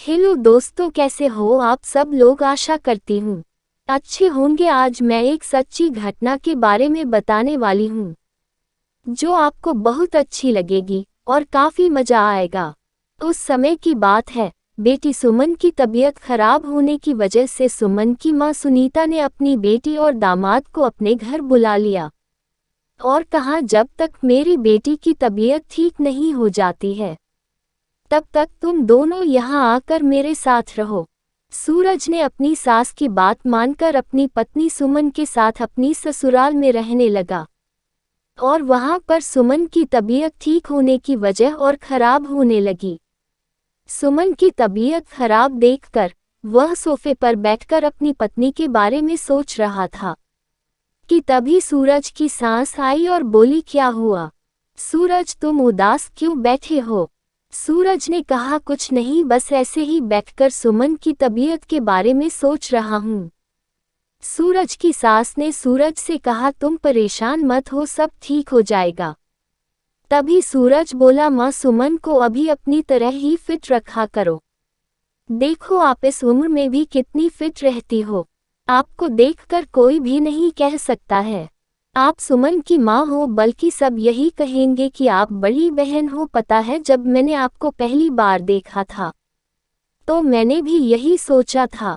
Hello दोस्तों, कैसे हो आप सब लोग। आशा करती हूँ अच्छे होंगे। आज मैं एक सच्ची घटना के बारे में बताने वाली हूँ जो आपको बहुत अच्छी लगेगी और काफी मजा आएगा। उस समय की बात है, बेटी सुमन की तबीयत खराब होने की वजह से सुमन की माँ सुनीता ने अपनी बेटी और दामाद को अपने घर बुला लिया और कहा, जब तक मेरी बेटी की तबीयत ठीक नहीं हो जाती है तब तक तुम दोनों यहाँ आकर मेरे साथ रहो। सूरज ने अपनी सास की बात मानकर अपनी पत्नी सुमन के साथ अपनी ससुराल में रहने लगा और वहां पर सुमन की तबीयत ठीक होने की वजह और खराब होने लगी। सुमन की तबीयत खराब देखकर वह सोफे पर बैठकर अपनी पत्नी के बारे में सोच रहा था कि तभी सूरज की सांस आई और बोली, क्या हुआ सूरज, तुम उदास क्यों बैठे हो। सूरज ने कहा, कुछ नहीं, बस ऐसे ही बैठकर सुमन की तबीयत के बारे में सोच रहा हूँ। सूरज की सास ने सूरज से कहा, तुम परेशान मत हो, सब ठीक हो जाएगा। तभी सूरज बोला, माँ सुमन को अभी अपनी तरह ही फिट रखा करो। देखो आप इस उम्र में भी कितनी फिट रहती हो, आपको देखकर कोई भी नहीं कह सकता है आप सुमन की माँ हो, बल्कि सब यही कहेंगे कि आप बड़ी बहन हो। पता है, जब मैंने आपको पहली बार देखा था तो मैंने भी यही सोचा था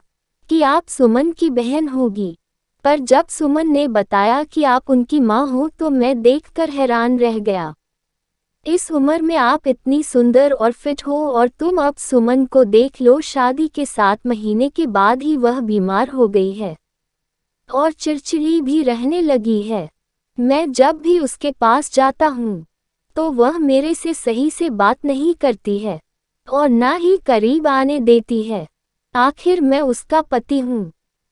कि आप सुमन की बहन होगी, पर जब सुमन ने बताया कि आप उनकी माँ हो तो मैं देखकर हैरान रह गया। इस उम्र में आप इतनी सुंदर और फिट हो और तुम अब सुमन को देख लो, शादी के 7 महीने के बाद ही वह बीमार हो गई है और चिड़चिड़ी भी रहने लगी है। मैं जब भी उसके पास जाता हूँ तो वह मेरे से सही से बात नहीं करती है और ना ही करीब आने देती है। आखिर मैं उसका पति हूँ,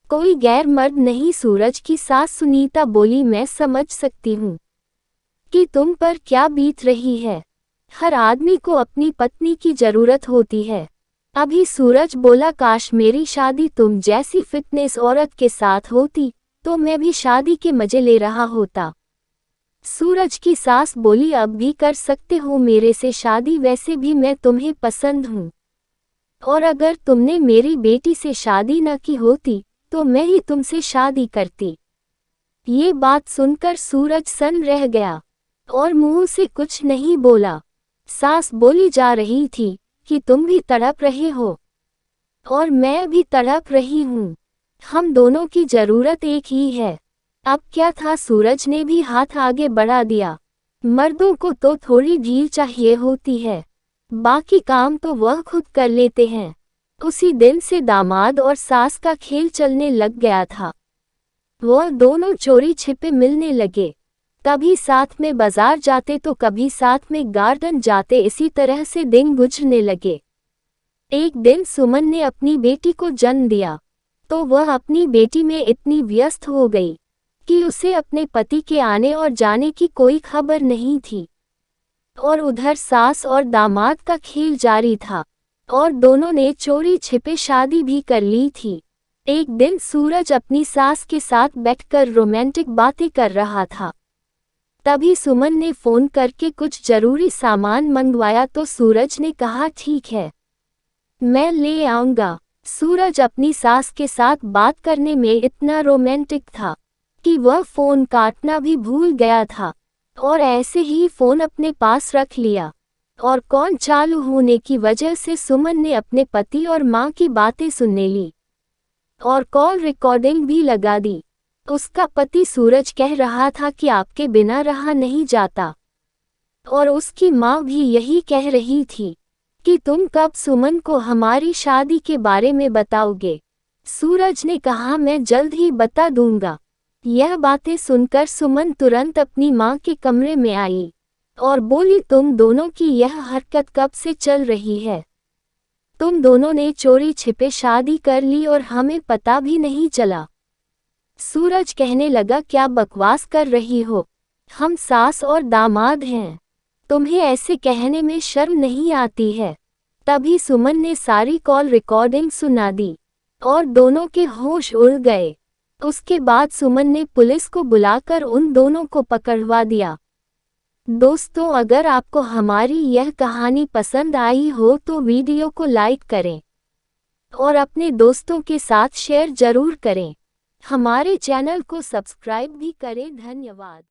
कोई गैर मर्द नहीं। सूरज की सास सुनीता बोली, मैं समझ सकती हूँ कि तुम पर क्या बीत रही है। हर आदमी को अपनी पत्नी की जरूरत होती है। अभी सूरज बोला, काश मेरी शादी तुम जैसी फिटनेस औरत के साथ होती तो मैं भी शादी के मजे ले रहा होता। सूरज की सास बोली, अब भी कर सकते हो मेरे से शादी, वैसे भी मैं तुम्हें पसंद हूँ और अगर तुमने मेरी बेटी से शादी न की होती तो मैं ही तुमसे शादी करती। ये बात सुनकर सूरज सन रह गया और मुंह से कुछ नहीं बोला। सास बोली जा रही थी कि तुम भी तड़प रहे हो और मैं भी तड़प रही हूँ, हम दोनों की जरूरत एक ही है। अब क्या था, सूरज ने भी हाथ आगे बढ़ा दिया। मर्दों को तो थोड़ी ढील चाहिए होती है, बाकी काम तो वह खुद कर लेते हैं। उसी दिन से दामाद और सास का खेल चलने लग गया था। वह दोनों चोरी छिपे मिलने लगे, कभी साथ में बाजार जाते तो कभी साथ में गार्डन जाते। इसी तरह से दिन गुजरने लगे। एक दिन सुमन ने अपनी बेटी को जन्म दिया तो वह अपनी बेटी में इतनी व्यस्त हो गई कि उसे अपने पति के आने और जाने की कोई खबर नहीं थी और उधर सास और दामाद का खेल जारी था और दोनों ने चोरी छिपे शादी भी कर ली थी। एक दिन सूरज अपनी सास के साथ बैठकर रोमांटिक बातें कर रहा था। तभी सुमन ने फोन करके कुछ जरूरी सामान मंगवाया तो सूरज ने कहा, ठीक है, मैं ले आऊंगा। सूरज अपनी सास के साथ बात करने में इतना रोमांटिक था कि वह फोन काटना भी भूल गया था और ऐसे ही फोन अपने पास रख लिया और कॉल चालू होने की वजह से सुमन ने अपने पति और माँ की बातें सुनने ली और कॉल रिकॉर्डिंग भी लगा दी। उसका पति सूरज कह रहा था कि आपके बिना रहा नहीं जाता और उसकी माँ भी यही कह रही थी कि तुम कब सुमन को हमारी शादी के बारे में बताओगे। सूरज ने कहा, मैं जल्द ही बता दूंगा। यह बातें सुनकर सुमन तुरंत अपनी माँ के कमरे में आई और बोली, तुम दोनों की यह हरकत कब से चल रही है। तुम दोनों ने चोरी छिपे शादी कर ली और हमें पता भी नहीं चला। सूरज कहने लगा, क्या बकवास कर रही हो, हम सास और दामाद हैं, तुम्हें ऐसे कहने में शर्म नहीं आती है। तभी सुमन ने सारी कॉल रिकॉर्डिंग सुना दी और दोनों के होश उड़ गए। उसके बाद सुमन ने पुलिस को बुलाकर उन दोनों को पकड़वा दिया। दोस्तों, अगर आपको हमारी यह कहानी पसंद आई हो तो वीडियो को लाइक करें और अपने दोस्तों के साथ शेयर जरूर करें। हमारे चैनल को सब्सक्राइब भी करें। धन्यवाद।